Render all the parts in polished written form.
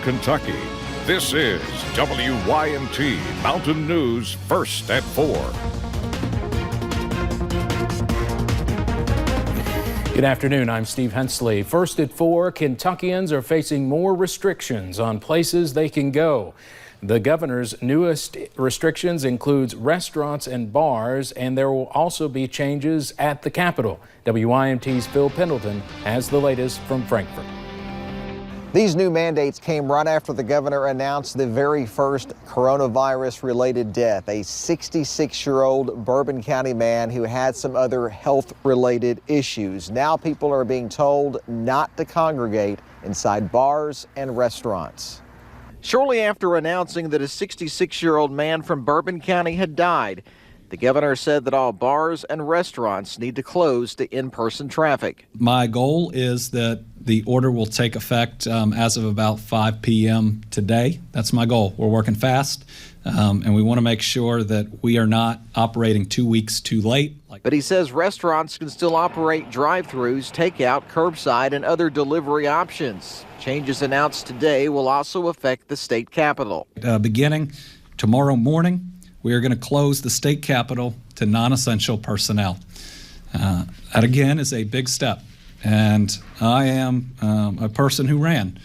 Kentucky. This is WYMT Mountain News First at 4. Good afternoon, I'm Steve Hensley. First at 4, Kentuckians are facing more restrictions on places they can go. The governor's newest restrictions includes restaurants and bars, and there will also be changes at the Capitol. WYMT's Phil Pendleton has the latest from Frankfort. These new mandates came right after the governor announced the very first coronavirus-related death, a 66-year-old Bourbon County man who had some other health-related issues. Now people are being told not to congregate inside bars and restaurants. Shortly after announcing that a 66-year-old man from Bourbon County had died, the governor said that all bars and restaurants need to close to in-person traffic. My goal is that the order will take effect as of about 5 p.m. today. That's my goal. We're working fast, and we want to make sure that we are not operating 2 weeks too late. But he says restaurants can still operate drive-thrus, takeout, curbside, and other delivery options. Changes announced today will also affect the state capitol. Beginning tomorrow morning, we are going to close the state capitol to non-essential personnel. That again is a big step, and I am a person who ran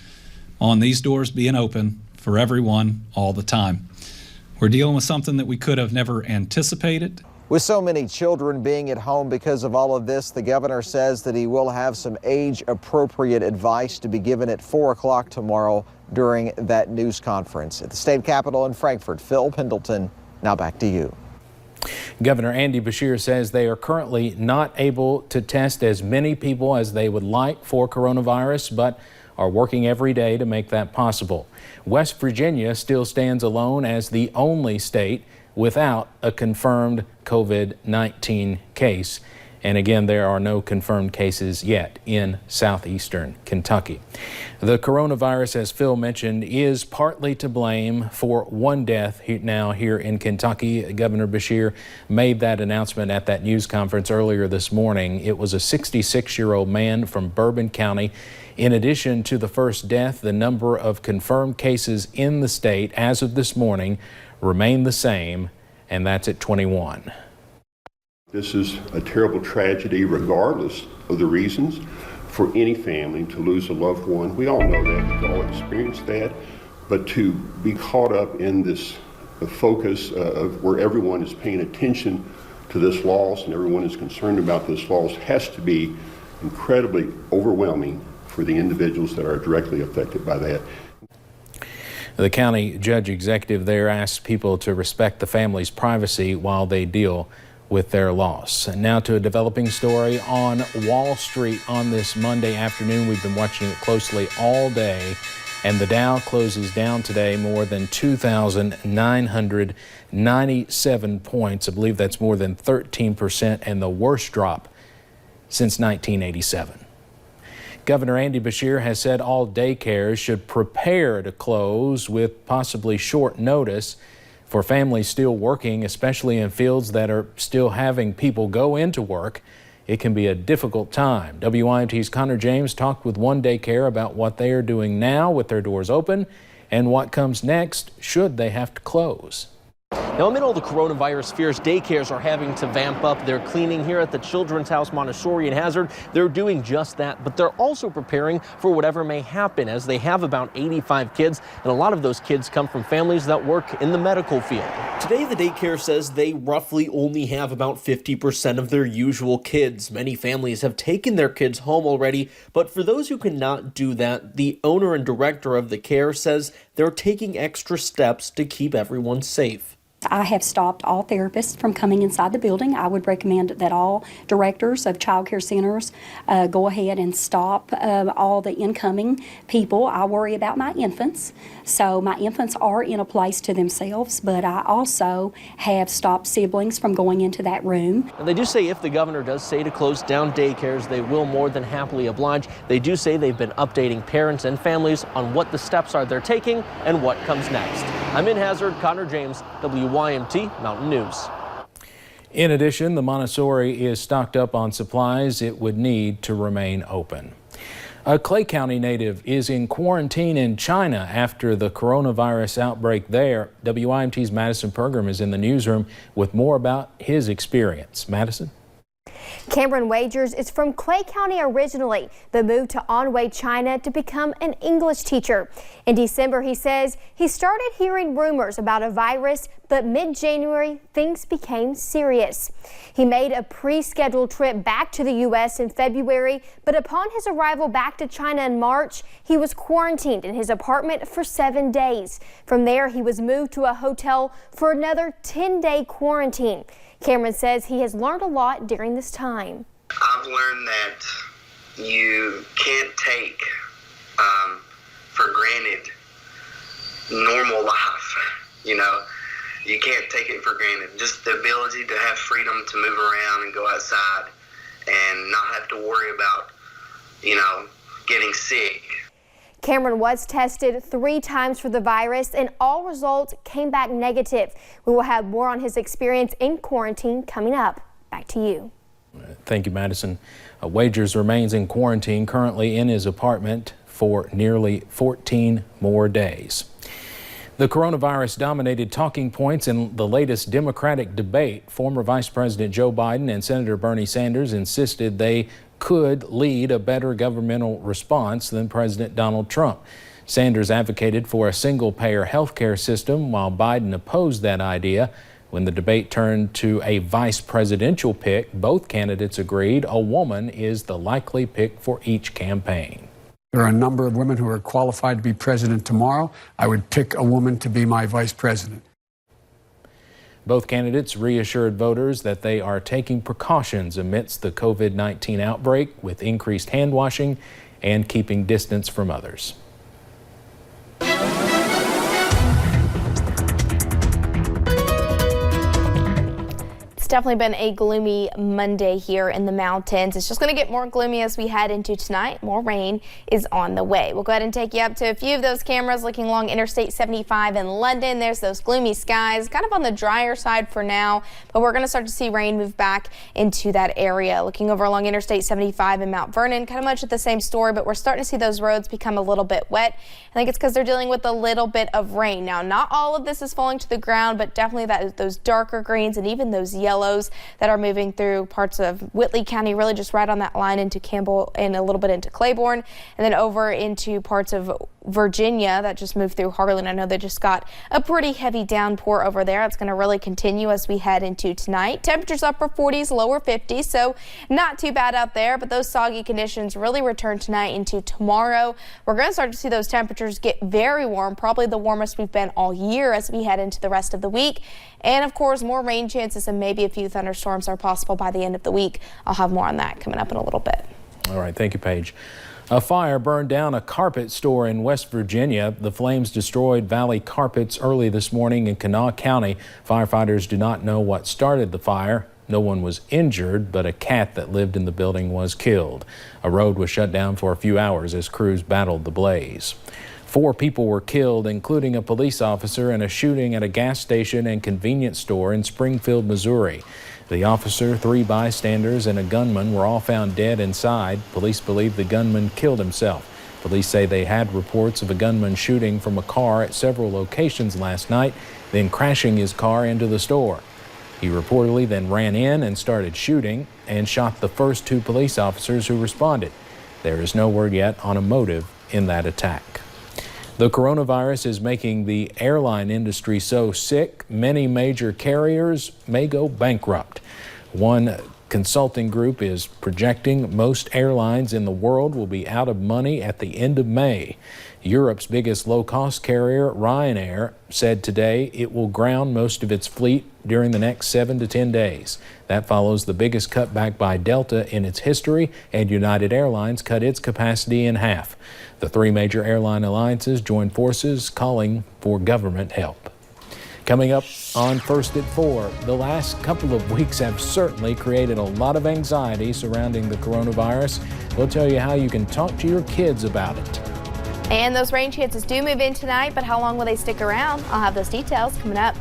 on these doors being open for everyone all the time. We're dealing with something that we could have never anticipated. With so many children being at home because of all of this, the governor says that he will have some age-appropriate advice to be given at 4 o'clock tomorrow during that news conference. At the state capitol in Frankfort, Phil Pendleton, now back to you. Governor Andy Beshear says they are currently not able to test as many people as they would like for coronavirus, but are working every day to make that possible. West Virginia still stands alone as the only state without a confirmed COVID-19 case. And again, there are no confirmed cases yet in southeastern Kentucky. The coronavirus, as Phil mentioned, is partly to blame for one death now here in Kentucky. Governor Beshear made that announcement at that news conference earlier this morning. It was a 66-year-old man from Bourbon County. In addition to the first death, the number of confirmed cases in the state as of this morning remain the same, and that's at 21. This is a terrible tragedy, regardless of the reasons, for any family to lose a loved one. We all know that, we've all experienced that, but to be caught up in this focus of where everyone is paying attention to this loss and everyone is concerned about this loss has to be incredibly overwhelming for the individuals that are directly affected by that. The county judge executive there asked people to respect the family's privacy while they deal with their loss. And now to a developing story on Wall Street on this Monday afternoon. We've been watching it closely all day, and the Dow closes down today more than 2,997 points. I believe that's more than 13% and the worst drop since 1987. Governor Andy Beshear has said all daycares should prepare to close with possibly short notice. For families still working, especially in fields that are still having people go into work, it can be a difficult time. WYMT's Connor James talked with one daycare about what they are doing now with their doors open and what comes next should they have to close. Now, amid all the coronavirus fears, daycares are having to vamp up their cleaning. Here at the Children's House Montessori in Hazard, they're doing just that, but they're also preparing for whatever may happen, as they have about 85 kids, and a lot of those kids come from families that work in the medical field. Today, the daycare says they roughly only have about 50% of their usual kids. Many families have taken their kids home already, but for those who cannot do that, the owner and director of the care says they're taking extra steps to keep everyone safe. I have stopped all therapists from coming inside the building. I would recommend that all directors of child care centers go ahead and stop all the incoming people. I worry about my infants, so my infants are in a place to themselves, but I also have stopped siblings from going into that room. And they do say if the governor does say to close down daycares, they will more than happily oblige. They do say they've been updating parents and families on what the steps are they're taking and what comes next. I'm in Hazard, Connor James, WYMT Mountain News. In addition, the Montessori is stocked up on supplies it would need to remain open. A Clay County native is in quarantine in China after the coronavirus outbreak there. WIMT's Madison Pergram is in the newsroom with more about his experience. Madison? Cameron Wagers is from Clay County originally, but moved to Anhui, China to become an English teacher. In December, he says he started hearing rumors about a virus, but mid-January, things became serious. He made a pre-scheduled trip back to the U.S. in February, but upon his arrival back to China in March, he was quarantined in his apartment for 7 days. From there, he was moved to a hotel for another 10-day quarantine. Cameron says he has learned a lot during this time. I've learned that you can't take for granted normal life. You know, you can't take it for granted. Just the ability to have freedom to move around and go outside and not have to worry about, you know, getting sick. Cameron was tested 3 times for the virus and all results came back negative. We will have more on his experience in quarantine coming up. Back to you. Thank you, Madison. Wagers remains in quarantine currently in his apartment for nearly 14 more days. The coronavirus dominated talking points in the latest Democratic debate. Former Vice President Joe Biden and Senator Bernie Sanders insisted they could lead a better governmental response than President Donald Trump. Sanders advocated for a single-payer health care system while Biden opposed that idea. When the debate turned to a vice presidential pick, both candidates agreed a woman is the likely pick for each campaign. There are a number of women who are qualified to be president tomorrow. I would pick a woman to be my vice president. Both candidates reassured voters that they are taking precautions amidst the COVID-19 outbreak with increased hand washing and keeping distance from others. Definitely been a gloomy Monday here in the mountains. It's just going to get more gloomy as we head into tonight. More rain is on the way. We'll go ahead and take you up to a few of those cameras looking along Interstate 75 in London. There's those gloomy skies, kind of on the drier side for now, but we're going to start to see rain move back into that area. Looking over along Interstate 75 in Mount Vernon, kind of much at the same story, but we're starting to see those roads become a little bit wet. I think it's because they're dealing with a little bit of rain. Now, not all of this is falling to the ground, but definitely those darker greens and even those yellows that are moving through parts of Whitley County, really just right on that line into Campbell and a little bit into Claiborne, and then over into parts of Virginia that just moved through Harlan. I know they just got a pretty heavy downpour over there. It's going to really continue as we head into tonight. Temperatures upper 40s, lower 50s, so not too bad out there, but those soggy conditions really return tonight into tomorrow. We're going to start to see those temperatures get very warm, probably the warmest we've been all year as we head into the rest of the week. And of course, more rain chances and maybe a few thunderstorms are possible by the end of the week. I'll have more on that coming up in a little bit. All right, thank you, Paige. A fire burned down a carpet store in West Virginia. The flames destroyed Valley Carpets early this morning in Kanawha County. Firefighters do not know what started the fire. No one was injured, but a cat that lived in the building was killed. A road was shut down for a few hours as crews battled the blaze. 4 people were killed, including a police officer, in a shooting at a gas station and convenience store in Springfield, Missouri. The officer, 3 bystanders, and a gunman were all found dead inside. Police believe the gunman killed himself. Police say they had reports of a gunman shooting from a car at several locations last night, then crashing his car into the store. He reportedly then ran in and started shooting and shot the first 2 police officers who responded. There is no word yet on a motive in that attack. The coronavirus is making the airline industry so sick, many major carriers may go bankrupt. One consulting group is projecting most airlines in the world will be out of money at the end of May. Europe's biggest low-cost carrier, Ryanair, said today it will ground most of its fleet during the next 7 to 10 days. That follows the biggest cutback by Delta in its history, and United Airlines cut its capacity in half. The 3 major airline alliances joined forces, calling for government help. Coming up on First at 4, the last couple of weeks have certainly created a lot of anxiety surrounding the coronavirus. We'll tell you how you can talk to your kids about it. And those rain chances do move in tonight, but how long will they stick around? I'll have those details coming up.